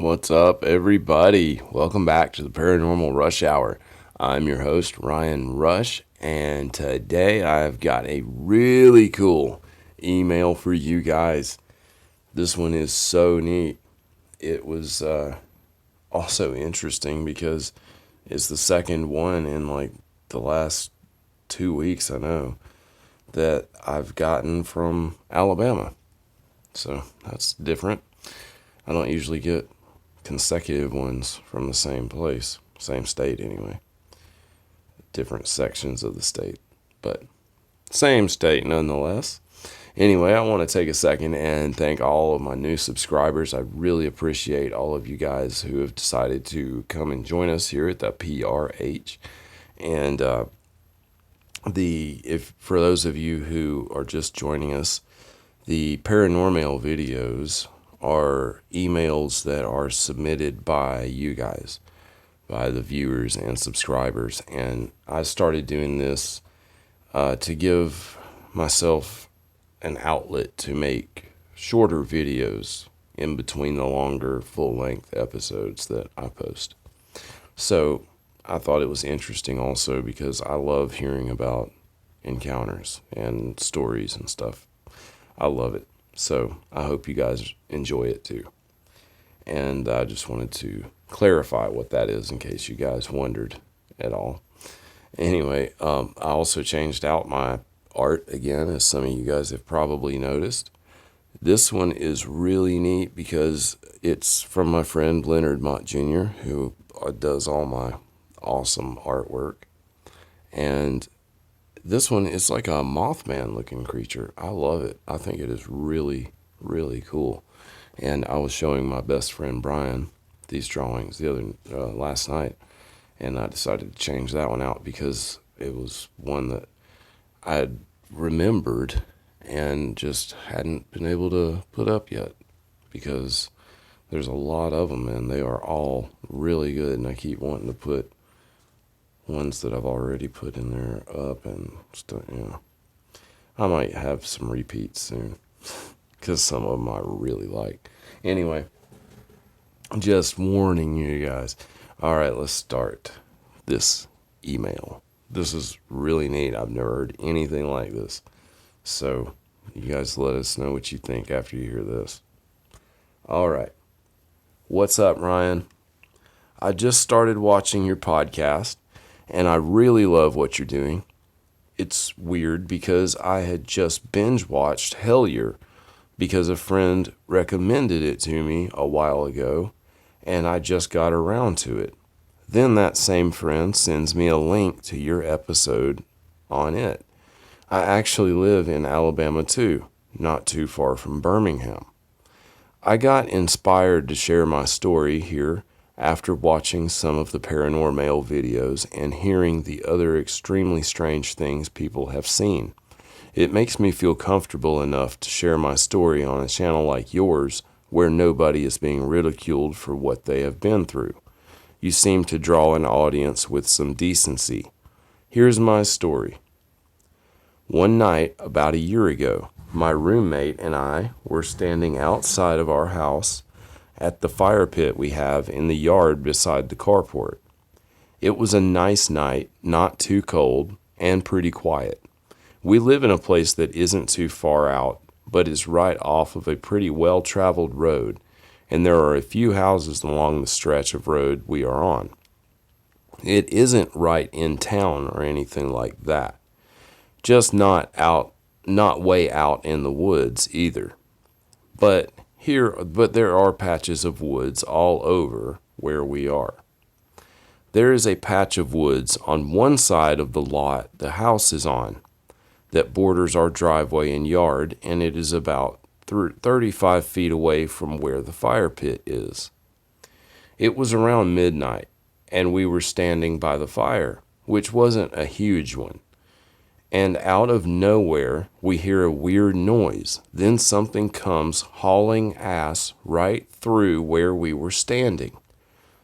What's up, everybody? Welcome back to the Paranormal Rush Hour. I'm your host, Ryan Rush, and today I've got a really cool email for you guys. This one is so neat. It was also interesting because it's the second one in like the last 2 weeks, I know, that I've gotten from Alabama. So that's different. I don't usually get consecutive ones from the same place, same state anyway. Different sections of the state, but same state nonetheless. Anyway, I want to take a second and thank all of my new subscribers. I really appreciate all of you guys who have decided to come and join us here at the PRH. And if for those of you who are just joining us, the ParanorMAIL videos are emails that are submitted by you guys, by the viewers and subscribers. And I started doing this to give myself an outlet to make shorter videos in between the longer full-length episodes that I post. So I thought it was interesting also because I love hearing about encounters and stories and stuff. I love it. So I hope you guys enjoy it too. And I just wanted to clarify what that is in case you guys wondered at all. Anyway, I also changed out my art again, as some of you guys have probably noticed. This one is really neat because it's from my friend Leonard Mott Jr., who does all my awesome artwork. And this one is like a Mothman looking creature. I love it. I think it is really, really cool. And I was showing my best friend Brian these drawings last night, and I decided to change that one out because it was one that I had remembered and just hadn't been able to put up yet because there's a lot of them and they are all really good, and I keep wanting to put ones that I've already put in there up and stuff. I might have some repeats soon because some of them I really like. Anyway, just warning you guys. All right, let's start this email. This is really neat. I've never heard anything like this. So you guys let us know what you think after you hear this. All right. What's up, Ryan? I just started watching your podcast, and I really love what you're doing. It's weird because I had just binge watched Hellier because a friend recommended it to me a while ago, and I just got around to it. Then that same friend sends me a link to your episode on it. I actually live in Alabama too, not too far from Birmingham. I got inspired to share my story here after watching some of the ParanorMAIL videos and hearing the other extremely strange things people have seen. It makes me feel comfortable enough to share my story on a channel like yours where nobody is being ridiculed for what they have been through. You seem to draw an audience with some decency. Here's my story. One night, about a year ago, my roommate and I were standing outside of our house at the fire pit we have in the yard beside the carport. It was a nice night, not too cold, and pretty quiet. We live in a place that isn't too far out, but is right off of a pretty well-traveled road, and there are a few houses along the stretch of road we are on. It isn't right in town or anything like that. Just not way out in the woods either. But there are patches of woods all over where we are. There is a patch of woods on one side of the lot the house is on that borders our driveway and yard, and it is about 35 feet away from where the fire pit is. It was around midnight, and we were standing by the fire, which wasn't a huge one. And out of nowhere, we hear a weird noise. Then something comes hauling ass right through where we were standing.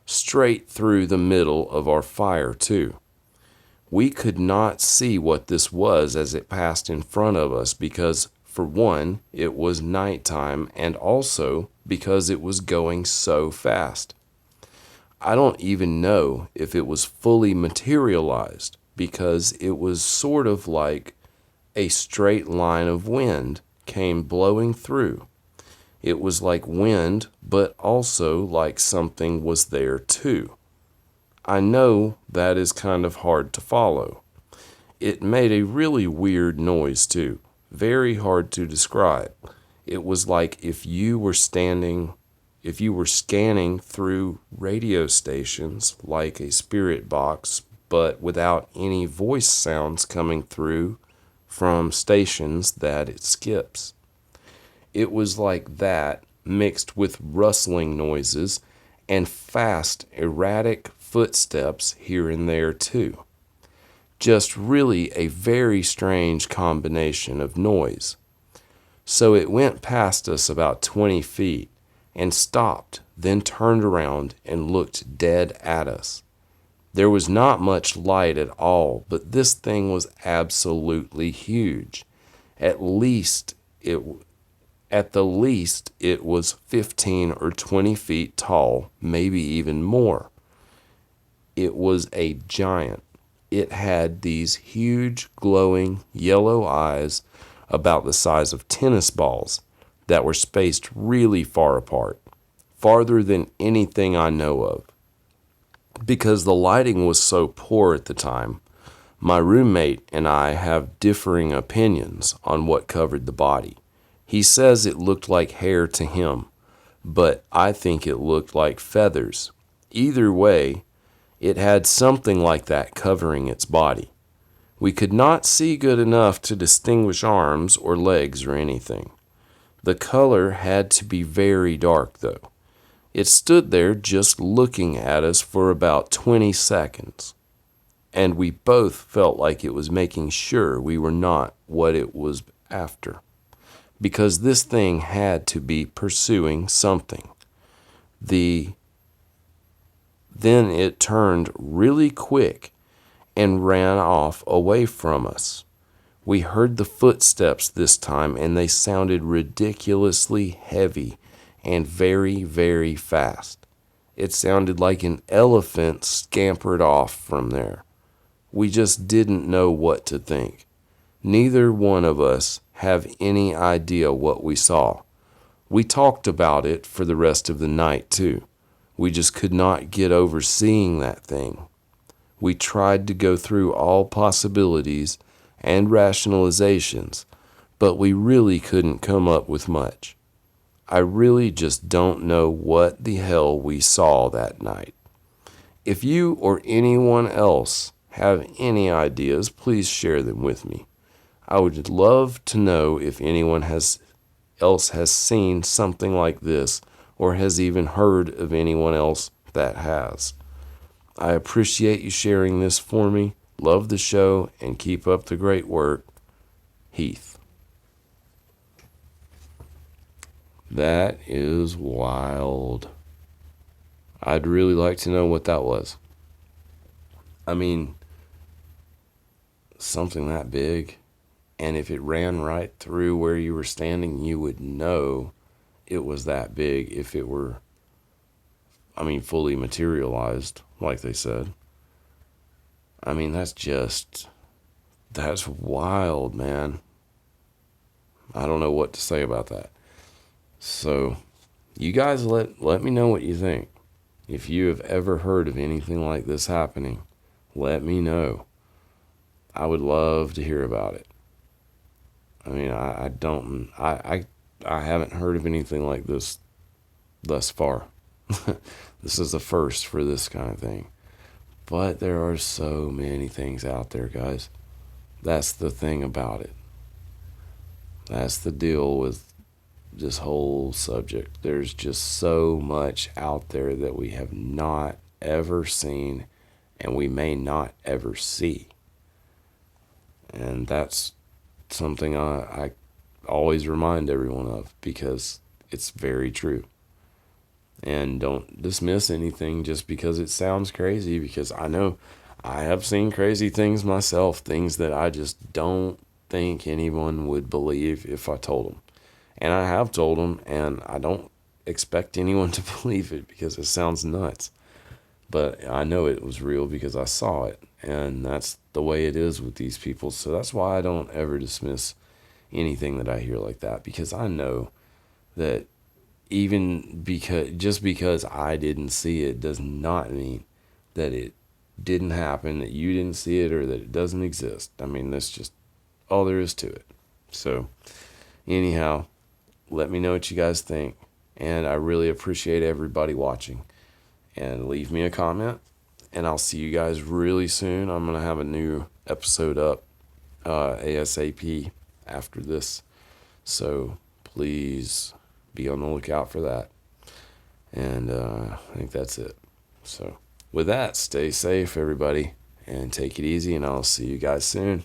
Straight through the middle of our fire, too. We could not see what this was as it passed in front of us because For one, it was nighttime, and also because it was going so fast. I don't even know if it was fully materialized, because it was sort of like a straight line of wind came blowing through. It was like wind, but also like something was there too. I know that is kind of hard to follow. It made a really weird noise too, very hard to describe. It was like if you were scanning through radio stations like a spirit box, but without any voice sounds coming through from stations that it skips. It was like that, mixed with rustling noises and fast, erratic footsteps here and there too. Just really a very strange combination of noise. So it went past us about 20 feet and stopped, then turned around and looked dead at us. There was not much light at all, but this thing was absolutely huge. At the least, it was 15 or 20 feet tall, maybe even more. It was a giant. It had these huge, glowing, yellow eyes about the size of tennis balls that were spaced really far apart, farther than anything I know of. Because the lighting was so poor at the time, my roommate and I have differing opinions on what covered the body. He says it looked like hair to him, but I think it looked like feathers. Either way, it had something like that covering its body. We could not see good enough to distinguish arms or legs or anything. The color had to be very dark, though. It stood there just looking at us for about 20 seconds, and we both felt like it was making sure we were not what it was after, because this thing had to be pursuing something. Then it turned really quick and ran off away from us. We heard the footsteps this time, and they sounded ridiculously heavy and very, very fast. It sounded like an elephant scampered off from there. We just didn't know what to think. Neither one of us have any idea what we saw. We talked about it for the rest of the night too. We just could not get over seeing that thing. We tried to go through all possibilities and rationalizations, but we really couldn't come up with much. I really just don't know what the hell we saw that night. If you or anyone else have any ideas, please share them with me. I would love to know if anyone else has seen something like this, or has even heard of anyone else that has. I appreciate you sharing this for me. Love the show and keep up the great work. Heath. That is wild. I'd really like to know what that was. I mean, something that big, and if it ran right through where you were standing, you would know it was that big if it were, fully materialized, like they said. I mean, that's wild, man. I don't know what to say about that. So, you guys let me know what you think. If you have ever heard of anything like this happening, let me know. I would love to hear about it. I haven't heard of anything like this thus far. This is the first for this kind of thing. But there are so many things out there, guys. That's the thing about it. That's the deal with this whole subject. There's just so much out there that we have not ever seen, and we may not ever see. And that's something I always remind everyone of, because it's very true. And don't dismiss anything just because it sounds crazy, because I know I have seen crazy things myself, things that I just don't think anyone would believe if I told them. And I have told them, and I don't expect anyone to believe it because it sounds nuts. But I know it was real because I saw it. And that's the way it is with these people. So that's why I don't ever dismiss anything that I hear like that, because I know that just because I didn't see it does not mean that it didn't happen, that you didn't see it, or that it doesn't exist. I mean, that's just all there is to it. So anyhow, let me know what you guys think, and I really appreciate everybody watching. And leave me a comment, and I'll see you guys really soon. I'm going to have a new episode up ASAP after this, so please be on the lookout for that. And I think that's it. So with that, stay safe, everybody, and take it easy, and I'll see you guys soon.